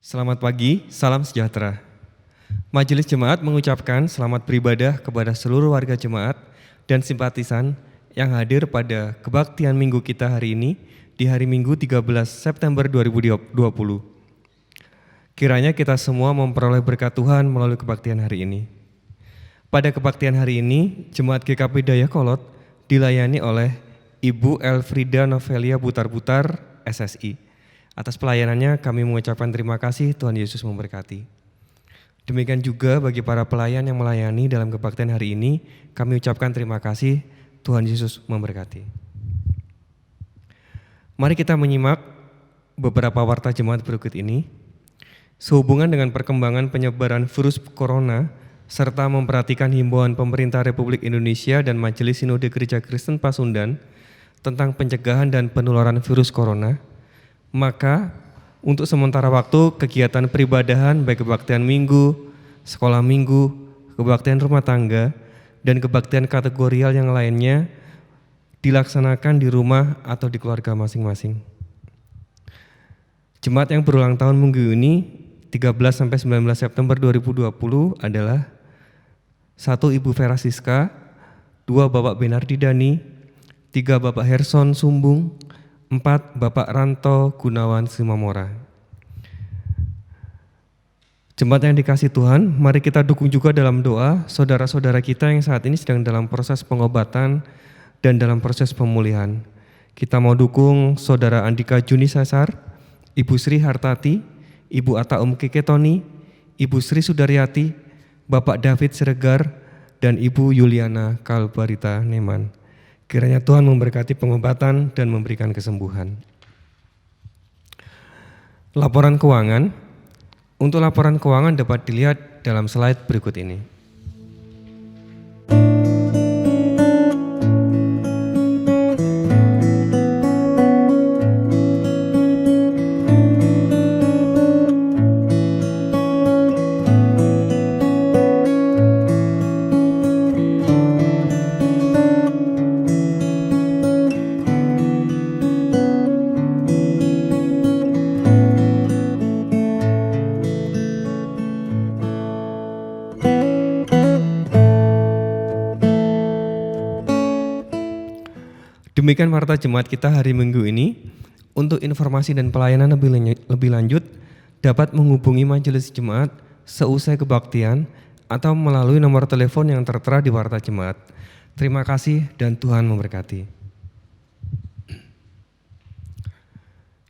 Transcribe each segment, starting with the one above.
Selamat pagi, salam sejahtera. Majelis Jemaat mengucapkan selamat beribadah kepada seluruh warga jemaat dan simpatisan yang hadir pada kebaktian minggu kita hari ini di hari Minggu 13 September 2020. Kiranya kita semua memperoleh berkat Tuhan melalui kebaktian hari ini. Pada kebaktian hari ini, Jemaat GKP Dayakolot dilayani oleh Ibu Elfrida Novelia Butar-Butar, SSI. Atas pelayanannya kami mengucapkan terima kasih, Tuhan Yesus memberkati. Demikian juga bagi para pelayan yang melayani dalam kebaktian hari ini, kami ucapkan terima kasih, Tuhan Yesus memberkati. Mari kita menyimak beberapa warta jemaat berikut ini. Sehubungan dengan perkembangan penyebaran virus corona, serta memperhatikan himbauan pemerintah Republik Indonesia dan Majelis Sinode Gereja Kristen Pasundan tentang pencegahan dan penularan virus corona, maka untuk sementara waktu kegiatan peribadahan baik kebaktian minggu, sekolah minggu, kebaktian rumah tangga, dan kebaktian kategorial yang lainnya dilaksanakan di rumah atau di keluarga masing-masing. Jemaat yang berulang tahun minggu ini 13-19 September 2020 adalah 1 Ibu Vera Siska, 2 Bapak Benardi Dani, 3 Bapak Herson Sumbung, 4 Bapak Ranto Gunawan Simamora. Jemaat yang dikasihi Tuhan, mari kita dukung juga dalam doa saudara-saudara kita yang saat ini sedang dalam proses pengobatan dan dalam proses pemulihan. Kita mau dukung Saudara Andika Juni Sasar, Ibu Sri Hartati, Ibu Ataum Keketoni, Ibu Sri Sudaryati, Bapak David Siregar, dan Ibu Yuliana Kalbarita Neman. Kiranya Tuhan memberkati pengobatan dan memberikan kesembuhan. Laporan keuangan. Untuk laporan keuangan dapat dilihat dalam slide berikut ini. Demikian warta jemaat kita hari Minggu ini. Untuk informasi dan pelayanan lebih lanjut dapat menghubungi majelis jemaat seusai kebaktian atau melalui nomor telepon yang tertera di warta jemaat. Terima kasih dan Tuhan memberkati.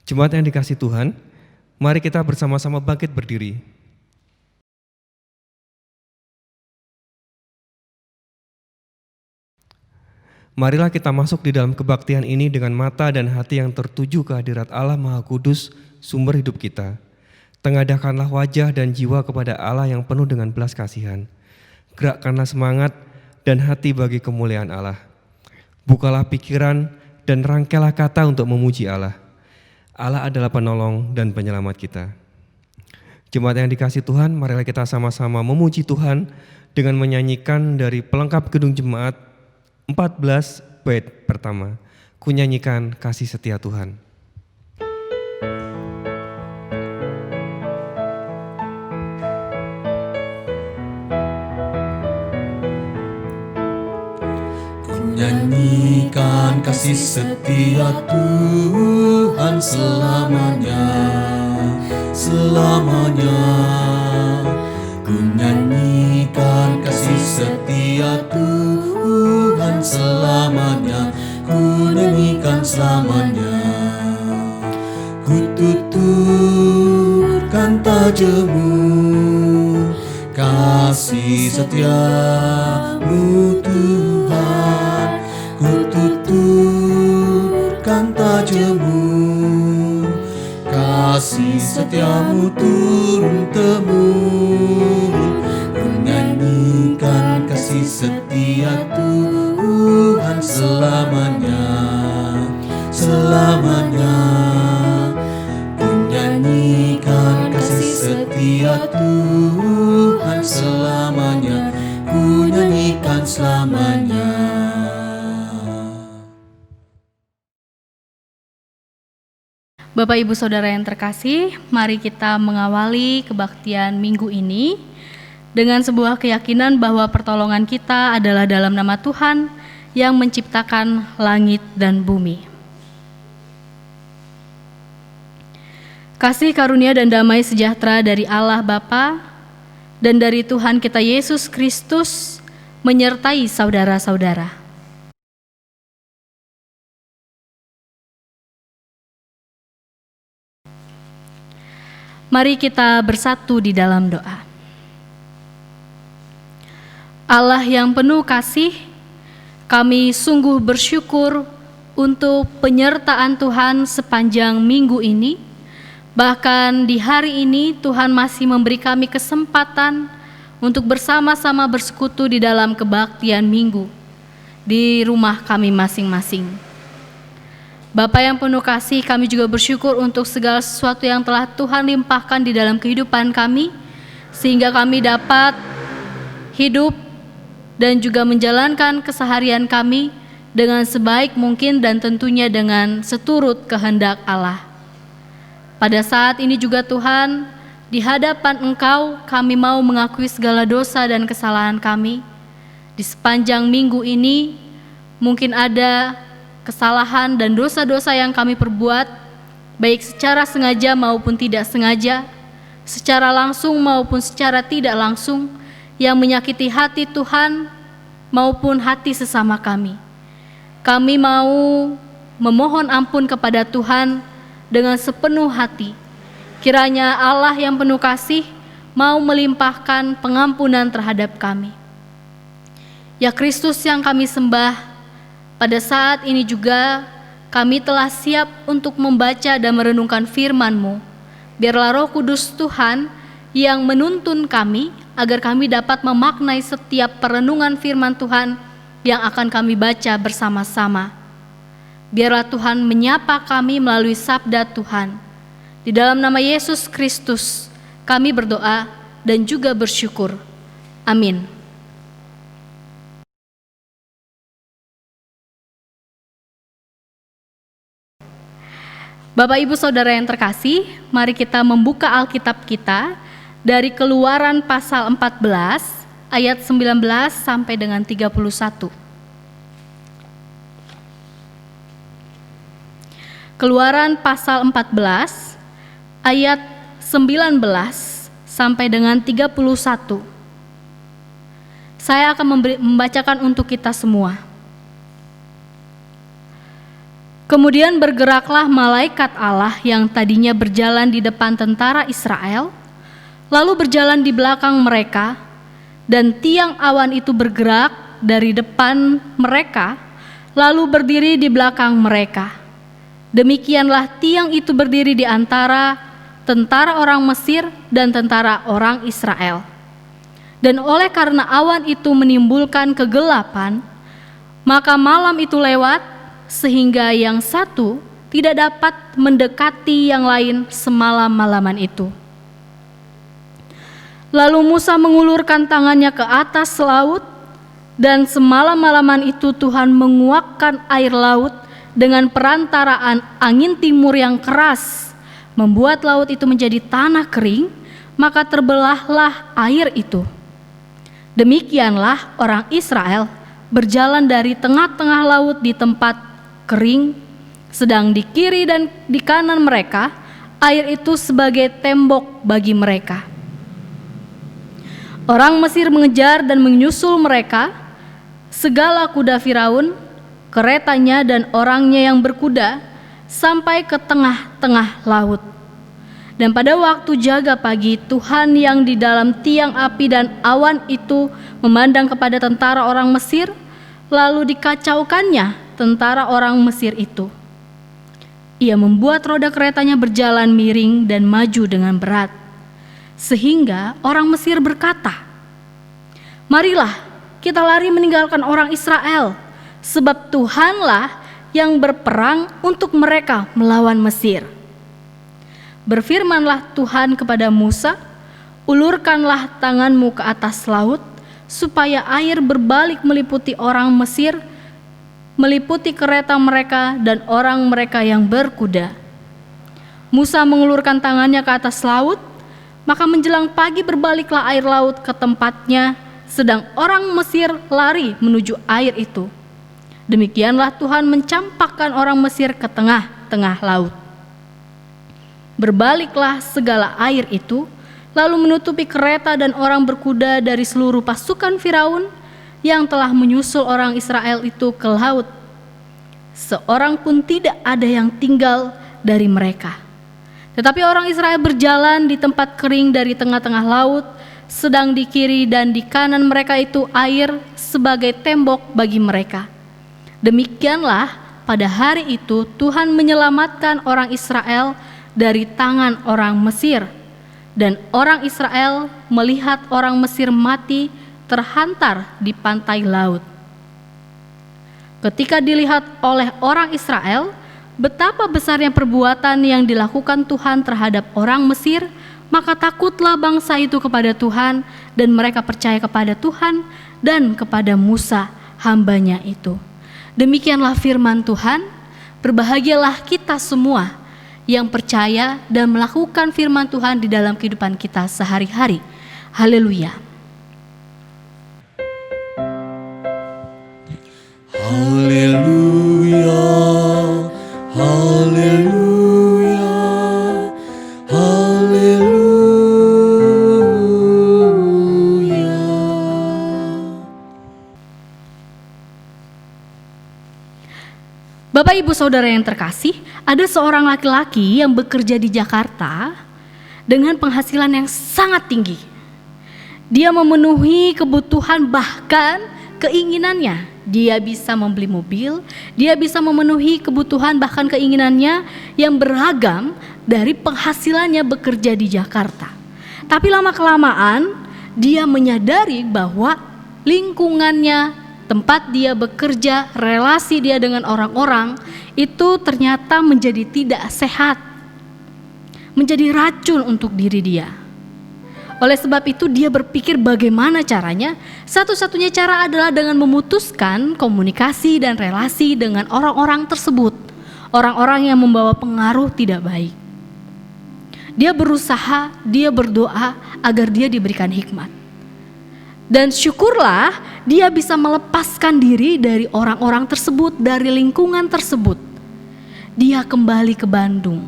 Jemaat yang dikasihi Tuhan, mari kita bersama-sama bangkit berdiri. Marilah kita masuk di dalam kebaktian ini dengan mata dan hati yang tertuju ke hadirat Allah Maha Kudus, sumber hidup kita. Tengadahkanlah wajah dan jiwa kepada Allah yang penuh dengan belas kasihan. Gerakkanlah semangat dan hati bagi kemuliaan Allah. Bukalah pikiran dan rangkailah kata untuk memuji Allah. Allah adalah penolong dan penyelamat kita. Jemaat yang dikasihi Tuhan, marilah kita sama-sama memuji Tuhan dengan menyanyikan dari pelengkap gedung jemaat 14 bait pertama, ku nyanyikan kasih setia Tuhan. Ku nyanyikan kasih setia Tuhan selamanya, selamanya. Ku nyanyikan kasih setia Tuhan selamanya, ku nyanyikan selamanya. Ku tuturkan tajammu, kasih setiamu Tuhan. Ku tuturkan tajammu, kasih setiamu turun-temurun. Ku nyanyikan kasih setia Tuhan selamanya, selamanya. Ku nyanyikan kasih setia Tuhan selamanya, ku nyanyikan selamanya. Bapak Ibu Saudara yang terkasih, mari kita mengawali kebaktian minggu ini dengan sebuah keyakinan bahwa pertolongan kita adalah dalam nama Tuhan yang menciptakan langit dan bumi. Kasih karunia dan damai sejahtera dari Allah Bapa dan dari Tuhan kita Yesus Kristus menyertai saudara-saudara. Mari kita bersatu di dalam doa. Allah yang penuh kasih, kami sungguh bersyukur untuk penyertaan Tuhan sepanjang minggu ini. Bahkan di hari ini Tuhan masih memberi kami kesempatan untuk bersama-sama bersekutu di dalam kebaktian minggu di rumah kami masing-masing. Bapa yang penuh kasih, kami juga bersyukur untuk segala sesuatu yang telah Tuhan limpahkan di dalam kehidupan kami, sehingga kami dapat hidup dan juga menjalankan keseharian kami dengan sebaik mungkin dan tentunya dengan seturut kehendak Allah. Pada saat ini juga Tuhan, di hadapan Engkau kami mau mengakui segala dosa dan kesalahan kami. Di sepanjang minggu ini mungkin ada kesalahan dan dosa-dosa yang kami perbuat, baik secara sengaja maupun tidak sengaja, secara langsung maupun secara tidak langsung, yang menyakiti hati Tuhan maupun hati sesama kami. Kami mau memohon ampun kepada Tuhan dengan sepenuh hati. Kiranya Allah yang penuh kasih mau melimpahkan pengampunan terhadap kami. Ya Kristus yang kami sembah, pada saat ini juga kami telah siap untuk membaca dan merenungkan firman-Mu. Biarlah Roh Kudus Tuhan yang menuntun kami agar kami dapat memaknai setiap perenungan firman Tuhan yang akan kami baca bersama-sama. Biarlah Tuhan menyapa kami melalui sabda Tuhan. Di dalam nama Yesus Kristus kami berdoa dan juga bersyukur. Amin. Bapak Ibu Saudara yang terkasih, mari kita membuka Alkitab kita dari Keluaran pasal 14 ayat 19 sampai dengan 31. Keluaran pasal 14 ayat 19 sampai dengan 31. Saya akan membacakan untuk kita semua. Kemudian bergeraklah malaikat Allah yang tadinya berjalan di depan tentara Israel, lalu berjalan di belakang mereka, dan tiang awan itu bergerak dari depan mereka, lalu berdiri di belakang mereka. Demikianlah tiang itu berdiri di antara tentara orang Mesir dan tentara orang Israel. Dan oleh karena awan itu menimbulkan kegelapan, maka malam itu lewat, sehingga yang satu tidak dapat mendekati yang lain semalam-malaman itu. Lalu Musa mengulurkan tangannya ke atas laut, dan semalam-malaman itu Tuhan menguakkan air laut dengan perantaraan angin timur yang keras, membuat laut itu menjadi tanah kering, maka terbelahlah air itu. Demikianlah orang Israel berjalan dari tengah-tengah laut di tempat kering, sedang di kiri dan di kanan mereka, air itu sebagai tembok bagi mereka. Orang Mesir mengejar dan menyusul mereka, segala kuda Firaun, keretanya dan orangnya yang berkuda, sampai ke tengah-tengah laut. Dan pada waktu jaga pagi, Tuhan yang di dalam tiang api dan awan itu memandang kepada tentara orang Mesir, lalu dikacaukannya tentara orang Mesir itu. Ia membuat roda keretanya berjalan miring dan maju dengan berat, sehingga orang Mesir berkata, "Marilah kita lari meninggalkan orang Israel, sebab Tuhanlah yang berperang untuk mereka melawan Mesir." Berfirmanlah Tuhan kepada Musa, "Ulurkanlah tanganmu ke atas laut, supaya air berbalik meliputi orang Mesir, meliputi kereta mereka dan orang mereka yang berkuda." Musa mengulurkan tangannya ke atas laut, maka menjelang pagi berbaliklah air laut ke tempatnya, sedang orang Mesir lari menuju air itu. Demikianlah Tuhan mencampakkan orang Mesir ke tengah-tengah laut. Berbaliklah segala air itu, lalu menutupi kereta dan orang berkuda dari seluruh pasukan Firaun yang telah menyusul orang Israel itu ke laut. Seorang pun tidak ada yang tinggal dari mereka. Tetapi orang Israel berjalan di tempat kering dari tengah-tengah laut, sedang di kiri dan di kanan mereka itu air sebagai tembok bagi mereka. Demikianlah pada hari itu Tuhan menyelamatkan orang Israel dari tangan orang Mesir, dan orang Israel melihat orang Mesir mati terhantar di pantai laut. Ketika dilihat oleh orang Israel betapa besarnya perbuatan yang dilakukan Tuhan terhadap orang Mesir, maka takutlah bangsa itu kepada Tuhan, dan mereka percaya kepada Tuhan dan kepada Musa hambanya itu. Demikianlah firman Tuhan. Berbahagialah kita semua yang percaya dan melakukan firman Tuhan di dalam kehidupan kita sehari-hari. Haleluya. Haleluya, haleluya, haleluya. Bapak Ibu Saudara yang terkasih, ada seorang laki-laki yang bekerja di Jakarta dengan penghasilan yang sangat tinggi. Dia memenuhi kebutuhan bahkan keinginannya. Dia bisa membeli mobil, dia bisa memenuhi kebutuhan bahkan keinginannya yang beragam dari penghasilannya bekerja di Jakarta. Tapi lama-kelamaan dia menyadari bahwa lingkungannya, tempat dia bekerja, relasi dia dengan orang-orang itu ternyata menjadi tidak sehat, menjadi racun untuk diri dia. Oleh sebab itu dia berpikir bagaimana caranya. Satu-satunya cara adalah dengan memutuskan komunikasi dan relasi dengan orang-orang tersebut, orang-orang yang membawa pengaruh tidak baik. Dia berusaha, dia berdoa agar dia diberikan hikmat. Dan syukurlah dia bisa melepaskan diri dari orang-orang tersebut, dari lingkungan tersebut. Dia kembali ke Bandung.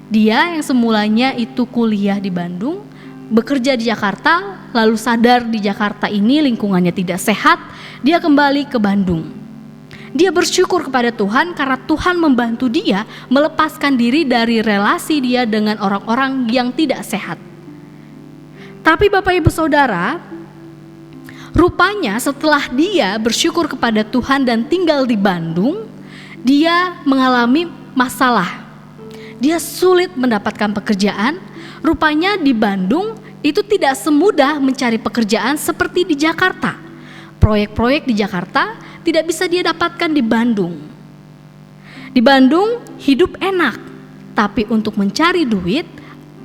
Dia yang semulanya itu kuliah di Bandung, bekerja di Jakarta, lalu sadar di Jakarta ini lingkungannya tidak sehat, dia kembali ke Bandung. Dia bersyukur kepada Tuhan karena Tuhan membantu dia melepaskan diri dari relasi dia dengan orang-orang yang tidak sehat. Tapi Bapak Ibu Saudara, rupanya setelah dia bersyukur kepada Tuhan dan tinggal di Bandung, dia mengalami masalah. Dia sulit mendapatkan pekerjaan. Rupanya di Bandung itu tidak semudah mencari pekerjaan seperti di Jakarta. Proyek-proyek di Jakarta tidak bisa dia dapatkan di Bandung. Di Bandung hidup enak, tapi untuk mencari duit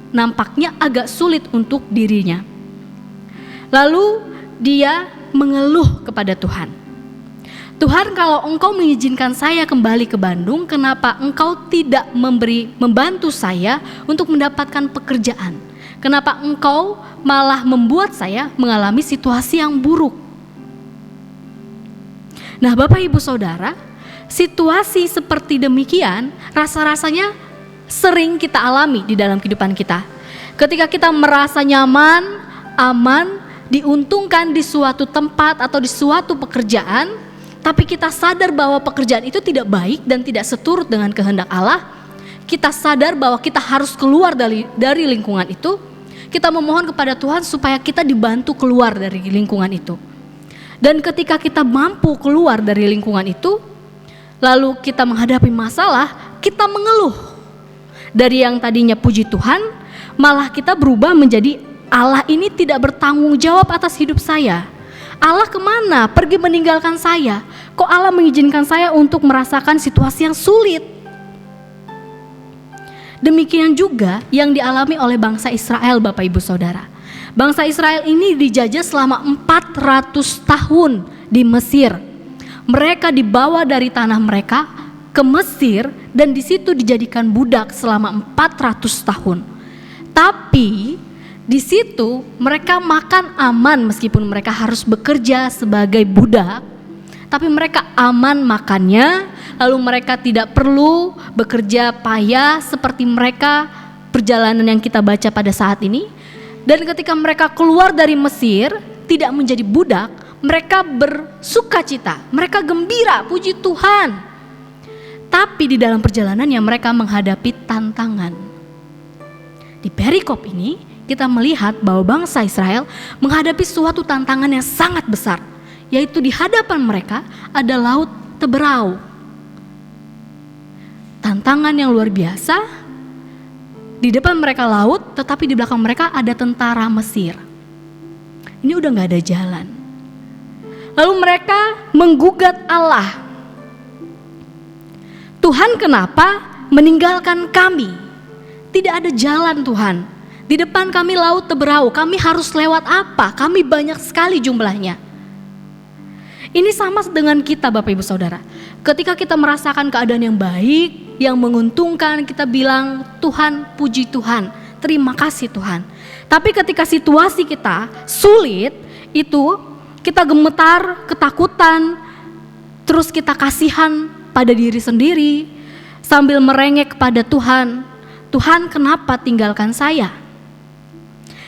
nampaknya agak sulit untuk dirinya. Lalu dia mengeluh kepada Tuhan. Tuhan, kalau Engkau mengizinkan saya kembali ke Bandung, kenapa Engkau tidak membantu saya untuk mendapatkan pekerjaan? Kenapa Engkau malah membuat saya mengalami situasi yang buruk? Nah, Bapak Ibu Saudara, situasi seperti demikian rasa-rasanya sering kita alami di dalam kehidupan kita. Ketika kita merasa nyaman, aman, diuntungkan di suatu tempat atau di suatu pekerjaan, tapi kita sadar bahwa pekerjaan itu tidak baik dan tidak seturut dengan kehendak Allah. Kita sadar bahwa kita harus keluar dari lingkungan itu. Kita memohon kepada Tuhan supaya kita dibantu keluar dari lingkungan itu. Dan ketika kita mampu keluar dari lingkungan itu, lalu kita menghadapi masalah, kita mengeluh. Dari yang tadinya puji Tuhan, malah kita berubah menjadi Allah ini tidak bertanggung jawab atas hidup saya. Allah kemana? Pergi meninggalkan saya. Kok Allah mengizinkan saya untuk merasakan situasi yang sulit? Demikian juga yang dialami oleh bangsa Israel, Bapak Ibu Saudara. Bangsa Israel ini dijajah selama 400 tahun di Mesir. Mereka dibawa dari tanah mereka ke Mesir dan di situ dijadikan budak selama 400 tahun. Tapi di situ mereka makan aman meskipun mereka harus bekerja sebagai budak. Tapi mereka aman makannya, lalu mereka tidak perlu bekerja payah seperti mereka perjalanan yang kita baca pada saat ini. Dan ketika mereka keluar dari Mesir, tidak menjadi budak, mereka bersukacita, mereka gembira, puji Tuhan. Tapi di dalam perjalanannya mereka menghadapi tantangan. Di perikop ini kita melihat bahwa bangsa Israel menghadapi suatu tantangan yang sangat besar, yaitu di hadapan mereka ada laut teberau. Tantangan yang luar biasa, di depan mereka laut, tetapi di belakang mereka ada tentara Mesir. Ini udah gak ada jalan. Lalu mereka menggugat Allah. Tuhan, kenapa meninggalkan kami? Tidak ada jalan Tuhan. Di depan kami laut teberau, kami harus lewat apa? Kami banyak sekali jumlahnya. Ini sama dengan kita Bapak Ibu Saudara. Ketika kita merasakan keadaan yang baik, yang menguntungkan, kita bilang Tuhan, puji Tuhan, terima kasih Tuhan. Tapi ketika situasi kita sulit, itu kita gemetar, ketakutan, terus kita kasihan pada diri sendiri, sambil merengek kepada Tuhan, Tuhan kenapa tinggalkan saya?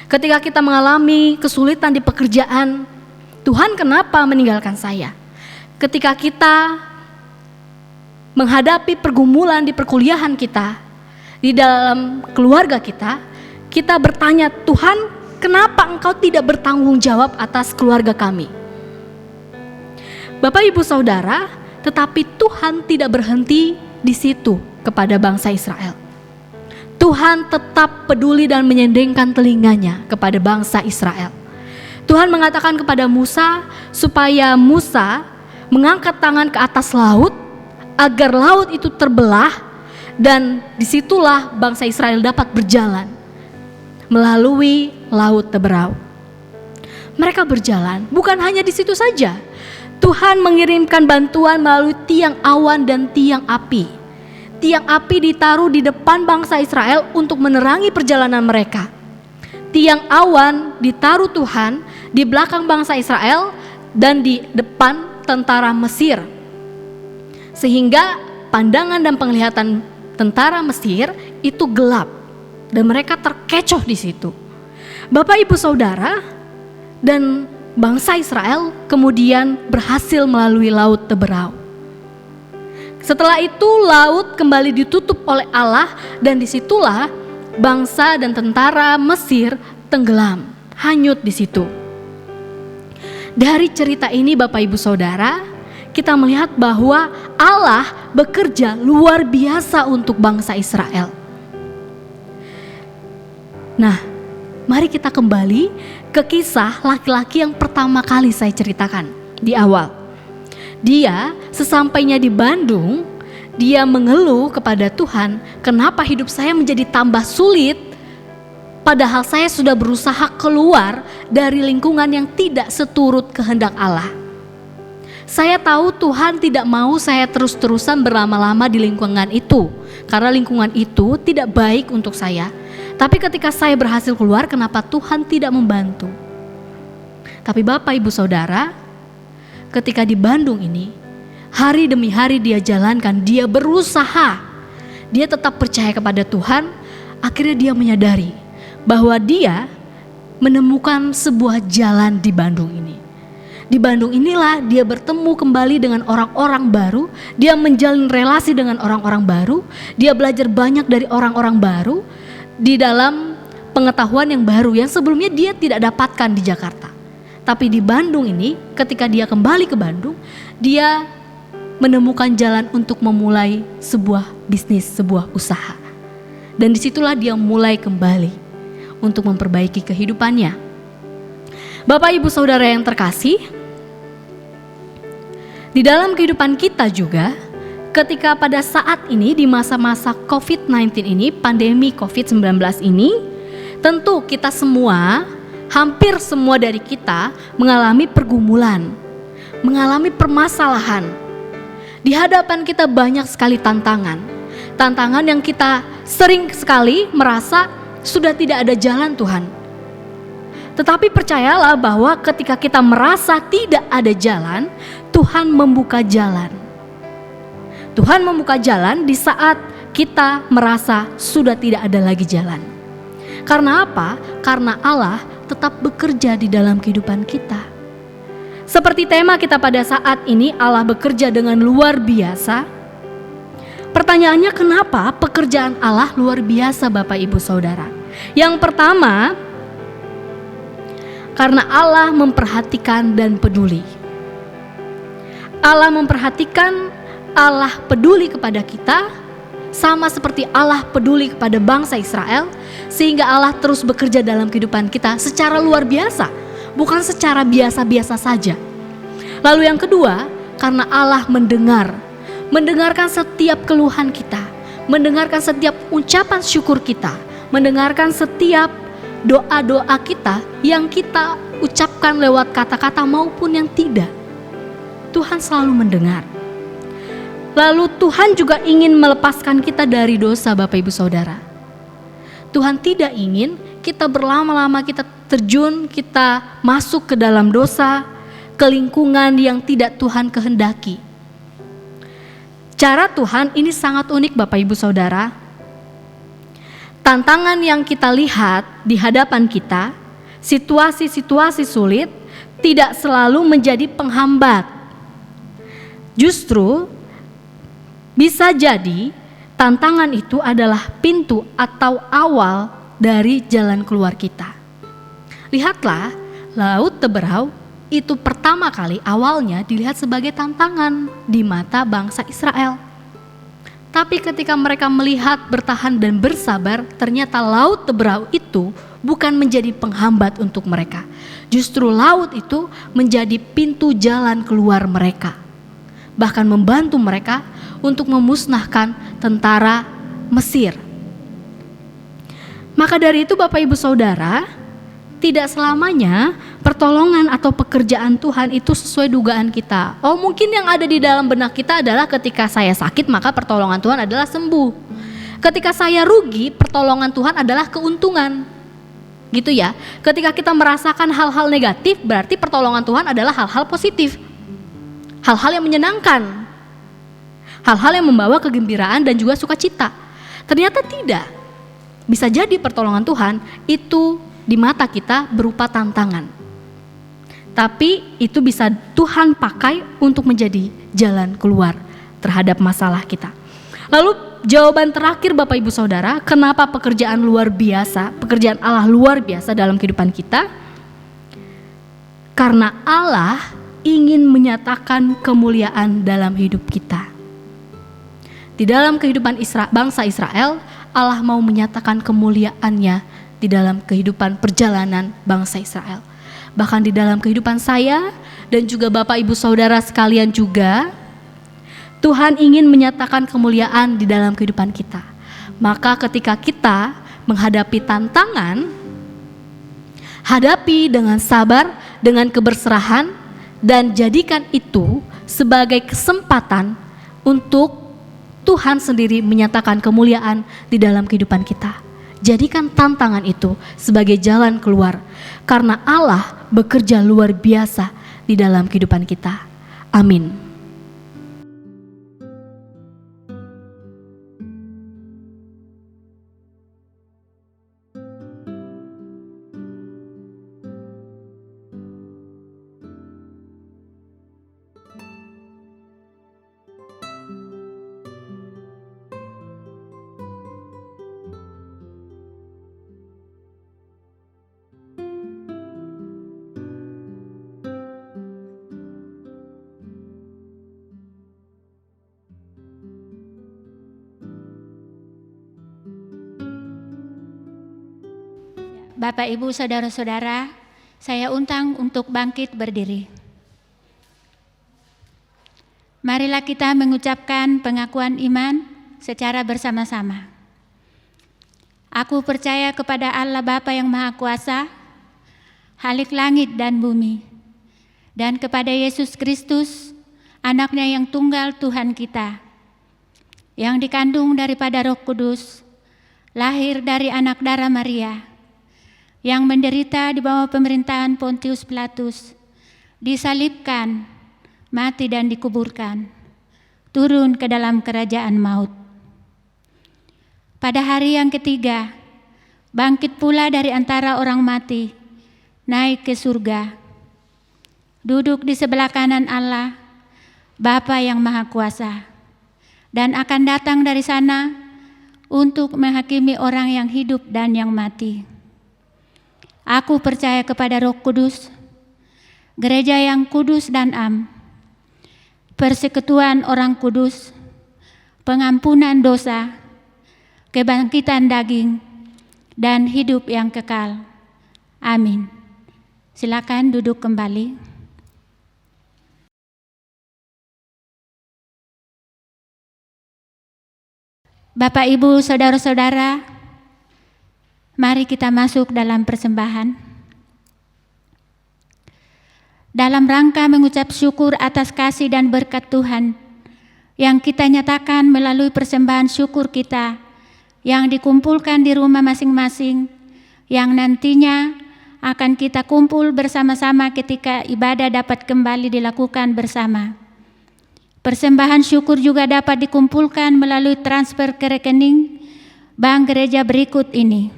Ketika kita mengalami kesulitan di pekerjaan, Tuhan kenapa meninggalkan saya? Ketika kita menghadapi pergumulan di perkuliahan kita, di dalam keluarga kita, kita bertanya, Tuhan kenapa Engkau tidak bertanggung jawab atas keluarga kami? Bapak Ibu Saudara, tetapi Tuhan tidak berhenti di situ kepada bangsa Israel. Tuhan tetap peduli dan menyendengkan telinganya kepada bangsa Israel. Tuhan mengatakan kepada Musa supaya Musa mengangkat tangan ke atas laut agar laut itu terbelah, dan disitulah bangsa Israel dapat berjalan melalui laut teberau. Mereka berjalan, bukan hanya di situ saja. Tuhan mengirimkan bantuan melalui tiang awan dan tiang api. Tiang api ditaruh di depan bangsa Israel untuk menerangi perjalanan mereka. Tiang awan ditaruh Tuhan di belakang bangsa Israel dan di depan tentara Mesir. Sehingga pandangan dan penglihatan tentara Mesir itu gelap dan mereka terkecoh di situ. Bapak Ibu Saudara, dan bangsa Israel kemudian berhasil melalui laut teberau. Setelah itu laut kembali ditutup oleh Allah dan disitulah bangsa dan tentara Mesir tenggelam, hanyut di situ. Dari cerita ini Bapak Ibu Saudara, kita melihat bahwa Allah bekerja luar biasa untuk bangsa Israel. Nah, mari kita kembali ke kisah laki-laki yang pertama kali saya ceritakan di awal. Dia sesampainya di Bandung, dia mengeluh kepada Tuhan, kenapa hidup saya menjadi tambah sulit, padahal saya sudah berusaha keluar dari lingkungan yang tidak seturut kehendak Allah. Saya tahu Tuhan tidak mau saya terus-terusan berlama-lama di lingkungan itu, karena lingkungan itu tidak baik untuk saya. Tapi ketika saya berhasil keluar, kenapa Tuhan tidak membantu? Tapi Bapak Ibu Saudara, ketika di Bandung ini, hari demi hari dia jalankan, dia berusaha, dia tetap percaya kepada Tuhan. Akhirnya dia menyadari bahwa dia menemukan sebuah jalan di Bandung ini. Di Bandung inilah dia bertemu kembali dengan orang-orang baru, dia menjalin relasi dengan orang-orang baru, dia belajar banyak dari orang-orang baru di dalam pengetahuan yang baru yang sebelumnya dia tidak dapatkan di Jakarta. Tapi di Bandung ini, ketika dia kembali ke Bandung, dia menemukan jalan untuk memulai sebuah bisnis, sebuah usaha. Dan disitulah dia mulai kembali untuk memperbaiki kehidupannya. Bapak Ibu Saudara yang terkasih, di dalam kehidupan kita juga, ketika pada saat ini di masa-masa COVID-19 ini, pandemi COVID-19 ini, tentu kita semua, hampir semua dari kita mengalami pergumulan, mengalami permasalahan. Di hadapan kita banyak sekali tantangan. Tantangan yang kita sering sekali merasa sudah tidak ada jalan Tuhan. Tetapi percayalah bahwa ketika kita merasa tidak ada jalan, Tuhan membuka jalan. Tuhan membuka jalan di saat kita merasa sudah tidak ada lagi jalan. Karena apa? Karena Allah tetap bekerja di dalam kehidupan kita. Seperti tema kita pada saat ini, Allah bekerja dengan luar biasa. Pertanyaannya, kenapa pekerjaan Allah luar biasa Bapak Ibu Saudara? Yang pertama, karena Allah memperhatikan dan peduli. Allah memperhatikan, Allah peduli kepada kita, sama seperti Allah peduli kepada bangsa Israel, sehingga Allah terus bekerja dalam kehidupan kita secara luar biasa, bukan secara biasa-biasa saja. Lalu yang kedua, karena Allah mendengarkan setiap keluhan kita, mendengarkan setiap ucapan syukur kita, mendengarkan setiap doa-doa kita yang kita ucapkan lewat kata-kata maupun yang tidak. Tuhan selalu mendengar. Lalu Tuhan juga ingin melepaskan kita dari dosa Bapak Ibu Saudara. Tuhan tidak ingin kita berlama-lama kita terjun, kita masuk ke dalam dosa, ke lingkungan yang tidak Tuhan kehendaki. Cara Tuhan ini sangat unik Bapak Ibu Saudara. Tantangan yang kita lihat di hadapan kita, situasi-situasi sulit tidak selalu menjadi penghambat. Justru bisa jadi tantangan itu adalah pintu atau awal dari jalan keluar kita. Lihatlah, Laut Teberau itu pertama kali awalnya dilihat sebagai tantangan di mata bangsa Israel. Tapi ketika mereka melihat, bertahan dan bersabar, ternyata Laut Teberau itu bukan menjadi penghambat untuk mereka. Justru laut itu menjadi pintu jalan keluar mereka. Bahkan membantu mereka untuk memusnahkan tentara Mesir. Maka dari itu Bapak Ibu Saudara, tidak selamanya pertolongan atau pekerjaan Tuhan itu sesuai dugaan kita. Oh, mungkin yang ada di dalam benak kita adalah ketika saya sakit maka pertolongan Tuhan adalah sembuh. Ketika saya rugi, pertolongan Tuhan adalah keuntungan. Gitu ya. Ketika kita merasakan hal-hal negatif, berarti pertolongan Tuhan adalah hal-hal positif. Hal-hal yang menyenangkan. Hal-hal yang membawa kegembiraan dan juga sukacita. Ternyata tidak. Bisa jadi pertolongan Tuhan itu di mata kita berupa tantangan. Tapi itu bisa Tuhan pakai untuk menjadi jalan keluar terhadap masalah kita. Lalu jawaban terakhir Bapak Ibu Saudara, kenapa pekerjaan luar biasa, pekerjaan Allah luar biasa dalam kehidupan kita? Karena Allah ingin menyatakan kemuliaan dalam hidup kita. Di dalam kehidupan bangsa Israel, Allah mau menyatakan kemuliaannya di dalam kehidupan perjalanan bangsa Israel. Bahkan di dalam kehidupan saya dan juga Bapak Ibu Saudara sekalian juga, Tuhan ingin menyatakan kemuliaan di dalam kehidupan kita. Maka ketika kita menghadapi tantangan, hadapi dengan sabar, dengan keberserahan, dan jadikan itu sebagai kesempatan untuk Tuhan sendiri menyatakan kemuliaan di dalam kehidupan kita. Jadikan tantangan itu sebagai jalan keluar, karena Allah bekerja luar biasa di dalam kehidupan kita. Amin. Bapak, Ibu, Saudara-saudara, saya undang untuk bangkit berdiri. Marilah kita mengucapkan pengakuan iman secara bersama-sama. Aku percaya kepada Allah Bapa yang Maha Kuasa, Khalik langit dan bumi, dan kepada Yesus Kristus, Anak-Nya yang tunggal Tuhan kita, yang dikandung daripada Roh Kudus, lahir dari anak darah Maria, yang menderita di bawah pemerintahan Pontius Pilatus, disalibkan, mati dan dikuburkan, turun ke dalam kerajaan maut. Pada hari yang ketiga, bangkit pula dari antara orang mati, naik ke surga, duduk di sebelah kanan Allah, Bapa yang Maha Kuasa, dan akan datang dari sana untuk menghakimi orang yang hidup dan yang mati. Aku percaya kepada Roh Kudus, gereja yang kudus dan am, persekutuan orang kudus, pengampunan dosa, kebangkitan daging, dan hidup yang kekal. Amin. Silakan duduk kembali. Bapak, Ibu, saudara-saudara, mari kita masuk dalam persembahan. Dalam rangka mengucap syukur atas kasih dan berkat Tuhan yang kita nyatakan melalui persembahan syukur kita yang dikumpulkan di rumah masing-masing, yang nantinya akan kita kumpul bersama-sama ketika ibadah dapat kembali dilakukan bersama. Persembahan syukur juga dapat dikumpulkan melalui transfer ke rekening bank gereja berikut ini.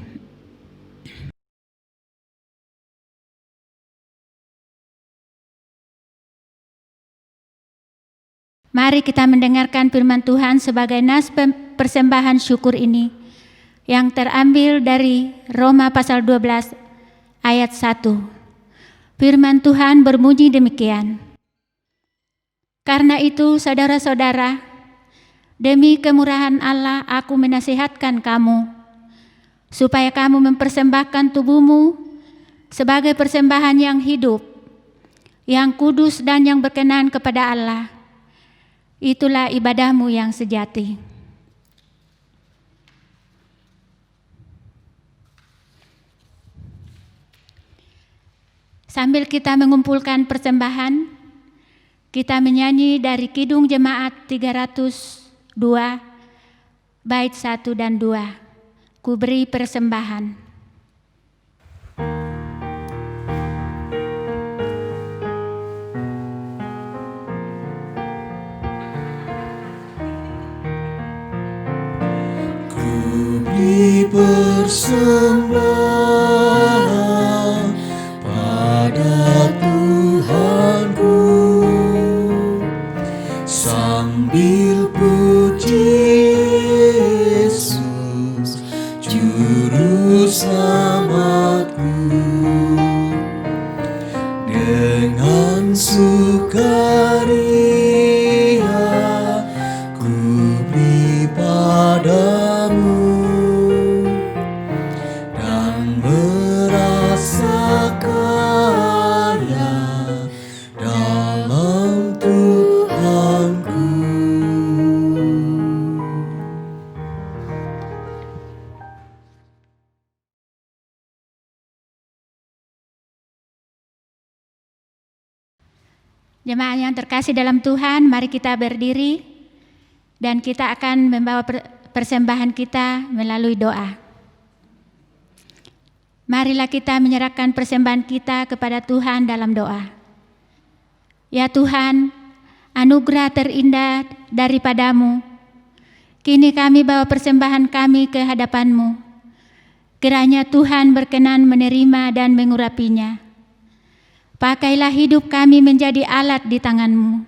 Mari kita mendengarkan firman Tuhan sebagai nas persembahan syukur ini yang terambil dari Roma pasal 12 ayat 1. Firman Tuhan berbunyi demikian. Karena itu saudara-saudara, demi kemurahan Allah aku menasihatkan kamu, supaya kamu mempersembahkan tubuhmu sebagai persembahan yang hidup, yang kudus dan yang berkenan kepada Allah. Itulah ibadahmu yang sejati. Sambil kita mengumpulkan persembahan, kita menyanyi dari Kidung Jemaat 302, bait 1 dan 2, Ku beri persembahan. Beri persembahan pada Tuhanku, sambil puji Yesus Juru Selamatku. Dengan sukaria ku beri padamu, dan merasa kaya dalam Tuhanku. Jemaat yang terkasih dalam Tuhan, mari kita berdiri dan kita akan membawa persembahan kita melalui doa. Marilah kita menyerahkan persembahan kita kepada Tuhan dalam doa. Ya Tuhan, anugerah terindah daripadamu, kini kami bawa persembahan kami ke hadapan-Mu. Kiranya Tuhan berkenan menerima dan mengurapinya. Pakailah hidup kami menjadi alat di tangan-Mu,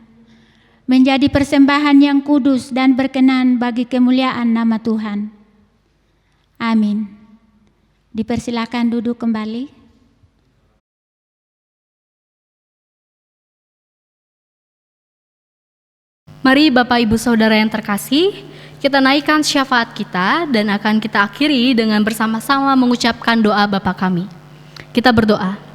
menjadi persembahan yang kudus dan berkenan bagi kemuliaan nama Tuhan. Amin. Dipersilakan duduk kembali. Mari Bapak Ibu Saudara yang terkasih, kita naikkan syafaat kita dan akan kita akhiri dengan bersama-sama mengucapkan doa Bapa kami. Kita berdoa.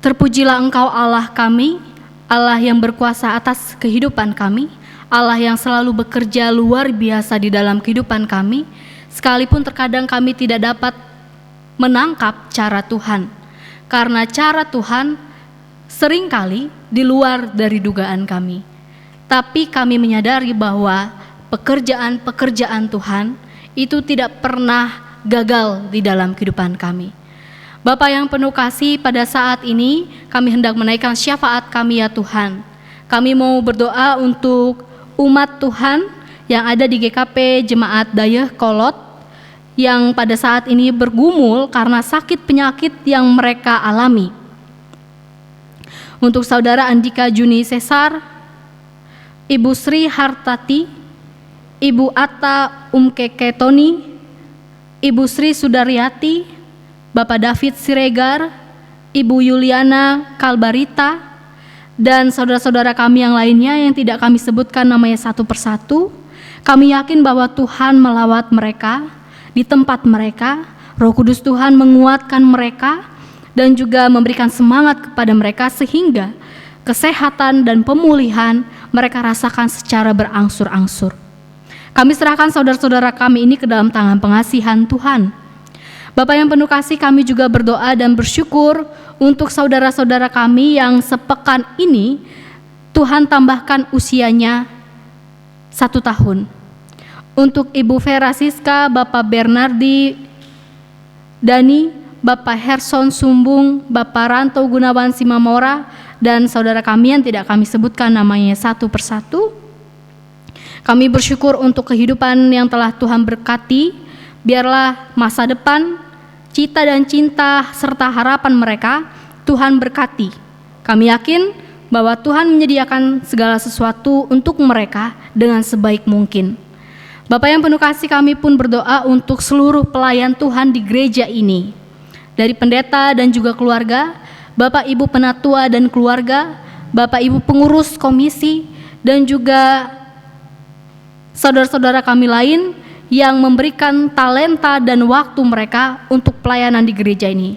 Terpujilah Engkau Allah kami, Allah yang berkuasa atas kehidupan kami, Allah yang selalu bekerja luar biasa di dalam kehidupan kami, sekalipun terkadang kami tidak dapat menangkap cara Tuhan, karena cara Tuhan seringkali di luar dari dugaan kami. Tetapi kami menyadari bahwa pekerjaan-pekerjaan Tuhan itu tidak pernah gagal di dalam kehidupan kami. Bapa yang penuh kasih, pada saat ini kami hendak menaikkan syafaat kami ya Tuhan. Kami mau berdoa untuk umat Tuhan yang ada di GKP Jemaat Dayakolot yang pada saat ini bergumul karena sakit penyakit yang mereka alami. Untuk Saudara Andika Juni Cesar, Ibu Sri Hartati, Ibu Atta Umkeke Toni, Ibu Sri Sudaryati, Bapak David Siregar, Ibu Yuliana Kalbarita, dan saudara-saudara kami yang lainnya yang tidak kami sebutkan namanya satu persatu. Kami yakin bahwa Tuhan melawat mereka di tempat mereka. Roh Kudus Tuhan menguatkan mereka dan juga memberikan semangat kepada mereka sehingga kesehatan dan pemulihan mereka rasakan secara berangsur-angsur. Kami serahkan saudara-saudara kami ini ke dalam tangan pengasihan Tuhan. Bapak yang penuh kasih, kami juga berdoa dan bersyukur untuk saudara-saudara kami yang sepekan ini Tuhan tambahkan usianya 1 tahun. Untuk Ibu Vera Siska, Bapak Bernardi Dani, Bapak Herson Sumbung, Bapak Ranto Gunawan Simamora, dan saudara kami yang tidak kami sebutkan namanya satu persatu. Kami bersyukur untuk kehidupan yang telah Tuhan berkati. Biarlah masa depan, cita dan cinta serta harapan mereka Tuhan berkati. Kami yakin bahwa Tuhan menyediakan segala sesuatu untuk mereka dengan sebaik mungkin. Bapak yang penuh kasih, kami pun berdoa untuk seluruh pelayan Tuhan di gereja ini. Dari pendeta dan juga keluarga, Bapak Ibu penatua dan keluarga, Bapak Ibu pengurus komisi, dan juga saudara-saudara kami lain yang memberikan talenta dan waktu mereka untuk pelayanan di gereja ini.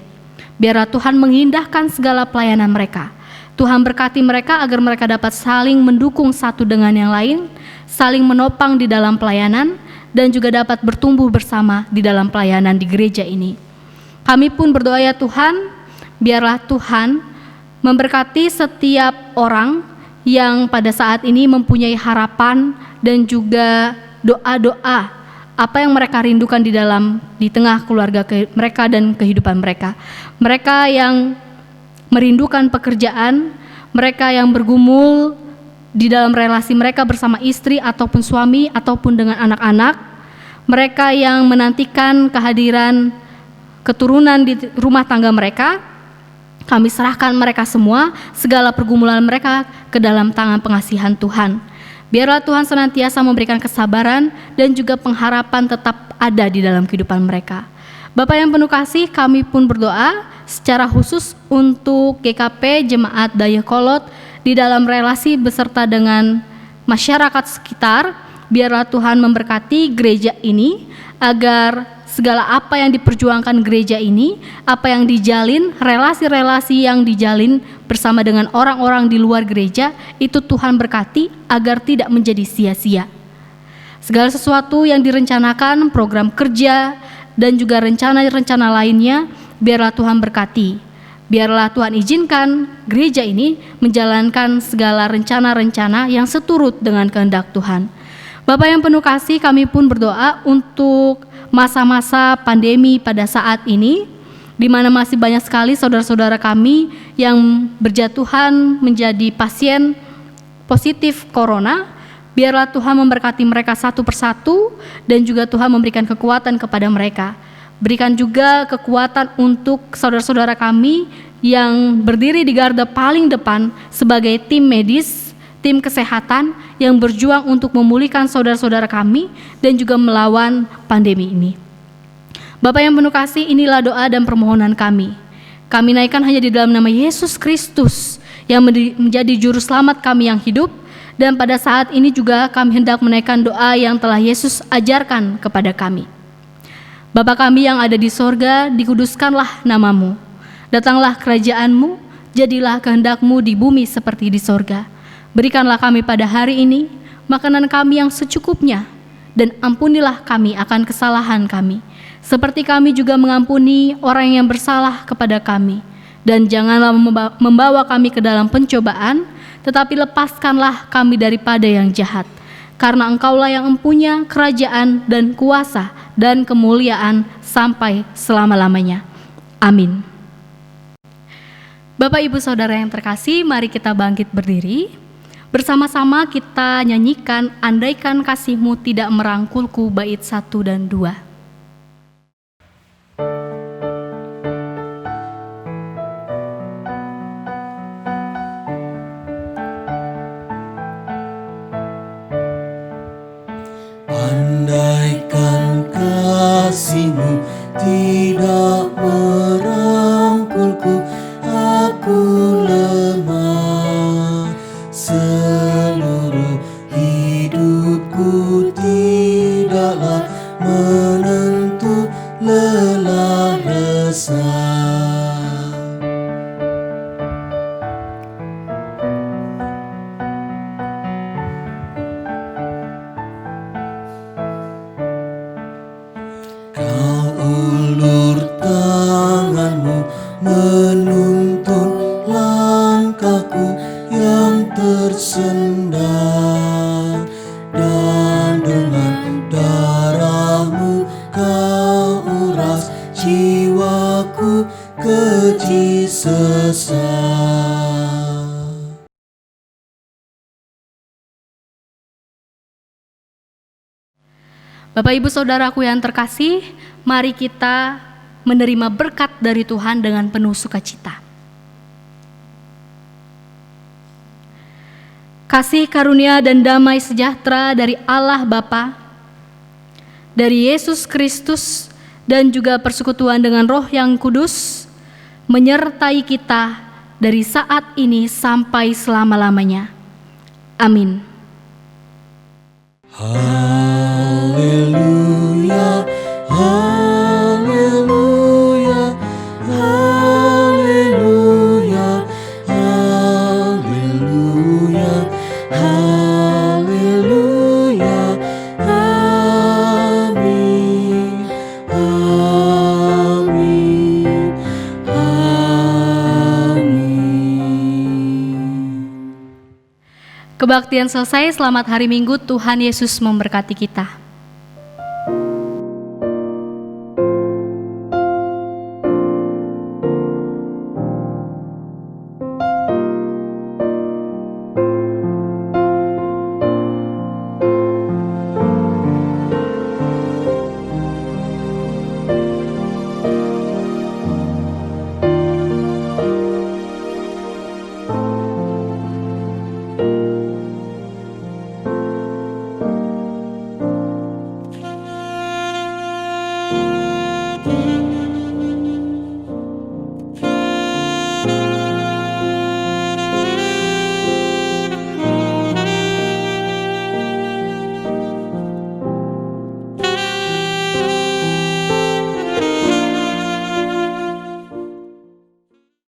Biarlah Tuhan mengindahkan segala pelayanan mereka. Tuhan berkati mereka agar mereka dapat saling mendukung satu dengan yang lain, saling menopang di dalam pelayanan, dan juga dapat bertumbuh bersama di dalam pelayanan di gereja ini. Kami pun berdoa ya Tuhan, biarlah Tuhan memberkati setiap orang yang pada saat ini mempunyai harapan dan juga doa-doa apa yang mereka rindukan di tengah keluarga mereka dan kehidupan mereka. Mereka yang merindukan pekerjaan, mereka yang bergumul di dalam relasi mereka bersama istri ataupun suami ataupun dengan anak-anak, mereka yang menantikan kehadiran keturunan di rumah tangga mereka. Kami serahkan mereka semua, segala pergumulan mereka ke dalam tangan pengasihan Tuhan. Biarlah Tuhan senantiasa memberikan kesabaran dan juga pengharapan tetap ada di dalam kehidupan mereka. Bapak yang penuh kasih, kami pun berdoa secara khusus untuk GKP Jemaat Dayakolot di dalam relasi beserta dengan masyarakat sekitar. Biarlah Tuhan memberkati gereja ini agar segala apa yang diperjuangkan gereja ini, apa yang dijalin, relasi-relasi yang dijalin bersama dengan orang-orang di luar gereja, itu Tuhan berkati agar tidak menjadi sia-sia. Segala sesuatu yang direncanakan, program kerja, dan juga rencana-rencana lainnya, biarlah Tuhan berkati. Biarlah Tuhan izinkan gereja ini menjalankan segala rencana-rencana yang seturut dengan kehendak Tuhan. Bapak yang penuh kasih, kami pun berdoa untuk masa-masa pandemi pada saat ini, di mana masih banyak sekali saudara-saudara kami yang berjatuhan menjadi pasien positif corona. Biarlah Tuhan memberkati mereka satu persatu dan juga Tuhan memberikan kekuatan kepada mereka. Berikan juga kekuatan untuk saudara-saudara kami yang berdiri di garda paling depan sebagai tim medis, tim kesehatan yang berjuang untuk memulihkan saudara-saudara kami dan juga melawan pandemi ini. Bapak yang penuh kasih, inilah doa dan permohonan kami. Kami naikkan hanya di dalam nama Yesus Kristus yang menjadi juru selamat kami yang hidup, dan pada saat ini juga kami hendak menaikkan doa yang telah Yesus ajarkan kepada kami. Bapa kami yang ada di sorga, dikuduskanlah namamu. Datanglah kerajaan-Mu, jadilah kehendak-Mu di bumi seperti di sorga. Berikanlah kami pada hari ini makanan kami yang secukupnya, dan ampunilah kami akan kesalahan kami, seperti kami juga mengampuni orang yang bersalah kepada kami. Dan janganlah membawa kami ke dalam pencobaan, tetapi lepaskanlah kami daripada yang jahat. Karena Engkaulah yang empunya kerajaan dan kuasa dan kemuliaan sampai selama-lamanya. Amin. Bapak Ibu Saudara yang terkasih, mari kita bangkit berdiri. Bersama-sama kita nyanyikan Andaikan Kasih-Mu Tidak Merangkulku bait 1 dan 2. Andaikan kasih-Mu tidak merangkulku, aku lemah. Seluruh hidupku tidaklah menentu, lelah resah. Kau ulur tangan-Mu menuntun langkahku yang tersendat, dan dengan darah-Mu Kau uras jiwaku keji sesat. Bapak Ibu Saudaraku yang terkasih, mari kita menerima berkat dari Tuhan dengan penuh sukacita. Kasih karunia dan damai sejahtera dari Allah Bapa, dari Yesus Kristus, dan juga persekutuan dengan Roh yang Kudus menyertai kita dari saat ini sampai selama-lamanya. Amin. Haleluya, haleluya, haleluya, haleluya, haleluya, amin, amin, amin. Kebaktian selesai, selamat hari Minggu, Tuhan Yesus memberkati kita.